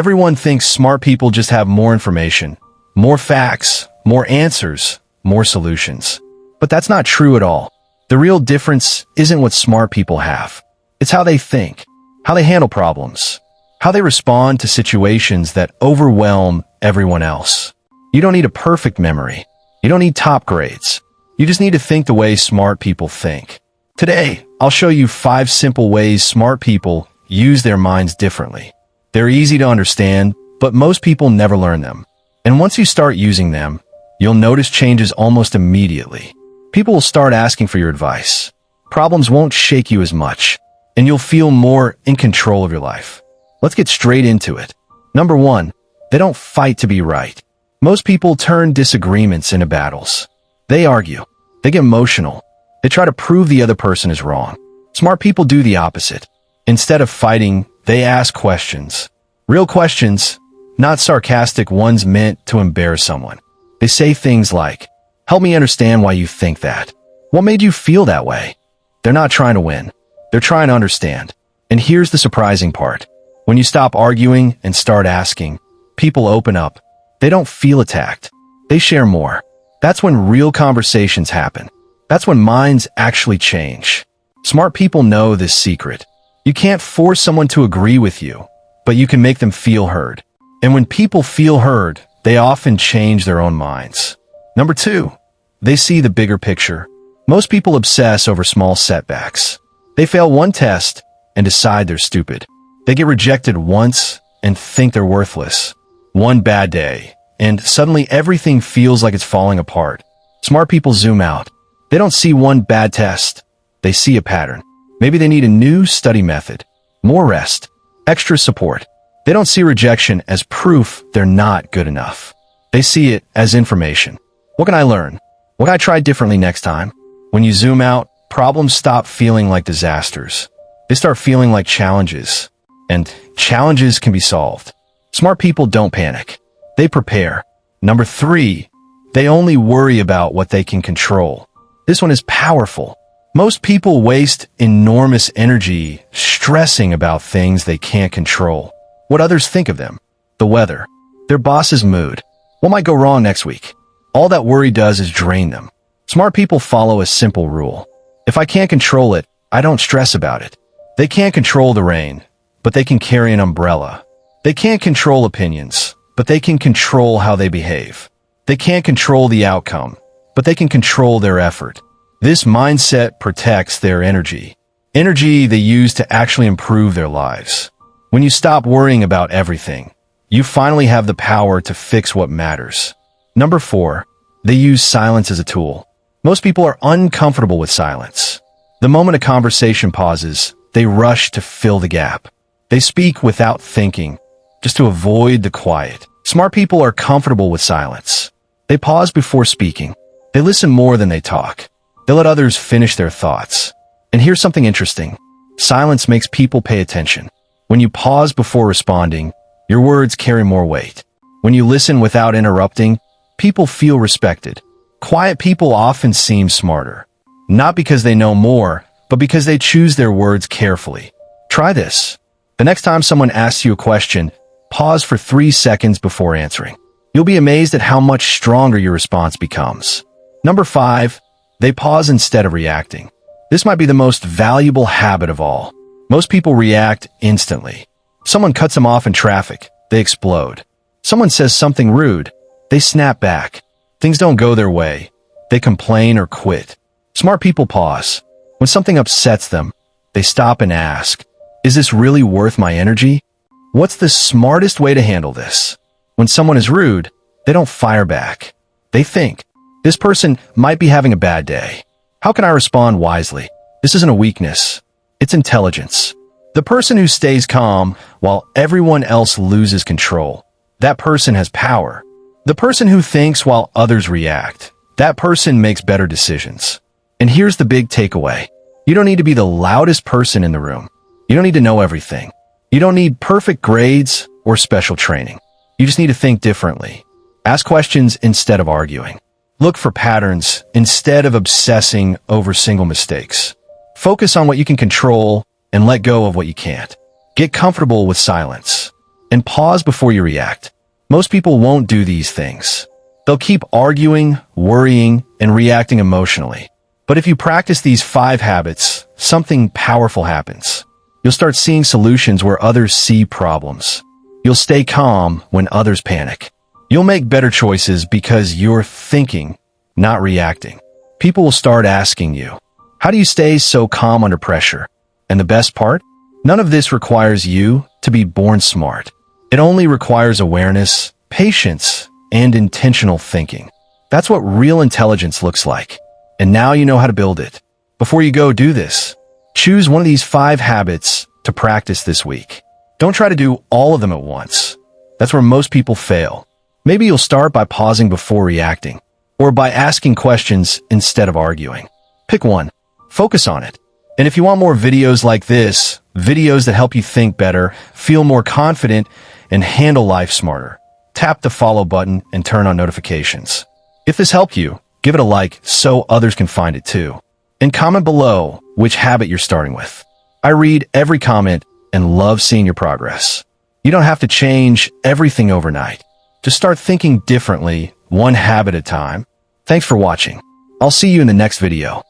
Everyone thinks smart people just have more information, more facts, more answers, more solutions. But that's not true at all. The real difference isn't what smart people have. It's how they think, how they handle problems, how they respond to situations that overwhelm everyone else. You don't need a perfect memory. You don't need top grades. You just need to think the way smart people think. Today, I'll show you 5 simple ways smart people use their minds differently. They're easy to understand, but most people never learn them. And once you start using them, you'll notice changes almost immediately. People will start asking for your advice. Problems won't shake you as much, and you'll feel more in control of your life. Let's get straight into it. Number 1, they don't fight to be right. Most people turn disagreements into battles. They argue. They get emotional. They try to prove the other person is wrong. Smart people do the opposite. Instead of fighting, they ask questions. Real questions, not sarcastic ones meant to embarrass someone. They say things like, "Help me understand why you think that. What made you feel that way?" They're not trying to win. They're trying to understand. And here's the surprising part. When you stop arguing and start asking, people open up. They don't feel attacked. They share more. That's when real conversations happen. That's when minds actually change. Smart people know this secret. You can't force someone to agree with you, but you can make them feel heard. And when people feel heard, they often change their own minds. Number 2, they see the bigger picture. Most people obsess over small setbacks. They fail one test and decide they're stupid. They get rejected once and think they're worthless. One bad day, and suddenly everything feels like it's falling apart. Smart people zoom out. They don't see one bad test. They see a pattern. Maybe they need a new study method, more rest, extra support. They don't see rejection as proof they're not good enough. They see it as information. What can I learn? What can I try differently next time? When you zoom out, problems stop feeling like disasters. They start feeling like challenges. And challenges can be solved. Smart people don't panic. They prepare. Number 3, they only worry about what they can control. This one is powerful. Most people waste enormous energy stressing about things they can't control. What others think of them, the weather, their boss's mood, what might go wrong next week. All that worry does is drain them. Smart people follow a simple rule. If I can't control it, I don't stress about it. They can't control the rain, but they can carry an umbrella. They can't control opinions, but they can control how they behave. They can't control the outcome, but they can control their effort. This mindset protects their energy they use to actually improve their lives. When you stop worrying about everything, you finally have the power to fix what matters. Number 4, they use silence as a tool. Most people are uncomfortable with silence. The moment a conversation pauses, they rush to fill the gap. They speak without thinking, just to avoid the quiet. Smart people are comfortable with silence. They pause before speaking. They listen more than they talk. They let others finish their thoughts. And here's something interesting. Silence makes people pay attention. When you pause before responding, your words carry more weight. When you listen without interrupting, people feel respected. Quiet people often seem smarter. Not because they know more, but because they choose their words carefully. Try this. The next time someone asks you a question, pause for 3 seconds before answering. You'll be amazed at how much stronger your response becomes. Number 5, they pause instead of reacting. This might be the most valuable habit of all. Most people react instantly. Someone cuts them off in traffic, they explode. Someone says something rude, they snap back. Things don't go their way, they complain or quit. Smart people pause. When something upsets them, they stop and ask, is this really worth my energy? What's the smartest way to handle this? When someone is rude, they don't fire back. They think, this person might be having a bad day. How can I respond wisely? This isn't a weakness. It's intelligence. The person who stays calm while everyone else loses control, that person has power. The person who thinks while others react, that person makes better decisions. And here's the big takeaway. You don't need to be the loudest person in the room. You don't need to know everything. You don't need perfect grades or special training. You just need to think differently. Ask questions instead of arguing. Look for patterns instead of obsessing over single mistakes. Focus on what you can control and let go of what you can't. Get comfortable with silence. and pause before you react. Most people won't do these things. They'll keep arguing, worrying, and reacting emotionally. But if you practice these 5 habits, something powerful happens. You'll start seeing solutions where others see problems. You'll stay calm when others panic. You'll make better choices because you're thinking, not reacting. People will start asking you, how do you stay so calm under pressure? And the best part? None of this requires you to be born smart. It only requires awareness, patience, and intentional thinking. That's what real intelligence looks like. And now you know how to build it. Before you go do this, choose one of these 5 habits to practice this week. Don't try to do all of them at once. That's where most people fail. Maybe you'll start by pausing before reacting, or by asking questions instead of arguing. Pick one. Focus on it. And if you want more videos like this, videos that help you think better, feel more confident, and handle life smarter, tap the follow button and turn on notifications. If this helped you, give it a like so others can find it too. And comment below which habit you're starting with. I read every comment and love seeing your progress. You don't have to change everything overnight. Just start thinking differently, one habit at a time. Thanks for watching. I'll see you in the next video.